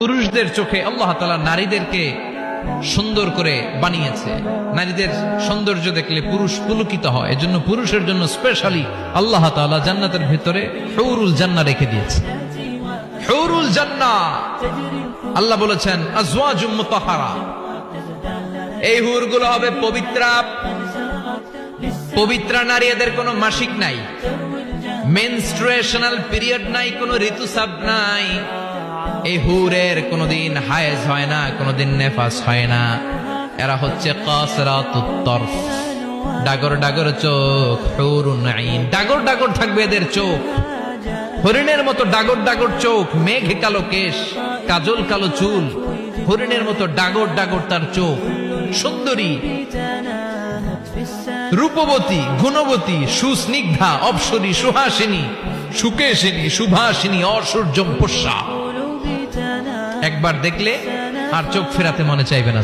পুরুষদের চোখে আল্লাহ তাআলা নারীদেরকে সুন্দর করে বানিয়েছে। নারীদের সৌন্দর্য দেখলে পুরুষ পুলকিত হয়। এজন্য পুরুষের জন্য স্পেশালি আল্লাহ তাআলা জান্নাতের ভিতরে হুরুল জান্নাহ রেখে দিয়েছে। হুরুল জান্নাহ আল্লাহ বলেছেন আজওয়াজুম মুতাহহারা, এই হুরগুলো হবে পবিত্রা। পবিত্রা নারী, এদের কোনো মাসিক নাই, মেনস্ট্রুয়েশনাল পিরিয়ড নাই, কোনো ঋতুস্রাব নাই। এই হুরের কোনদিন হায়েজ হয় না, কোনদিন নেফাস হয় না। এরা হচ্ছে কাসরাতুত তরফ, ডাগর ডাগর চোখ, হুরুন আইন। ডাগর ডাগর থাকবে এদের চোখ, হরিণের মতো ডাগর ডাগর চোখ, মেঘে কালো কেশ, কাজল কালো চুল, হরিণের মতো ডাগর ডাগর তার চোখ। সুন্দরী, রূপবতী, গুণবতী, সুস্নিগ্ধা, অপ্সরী, সুহাসিনী, সুকেশিনী, সুভাসিনী, অসূর্যম পোষ্যা। একবার দেখলে আর চোখ ফেরাতে মনে চাইবে না।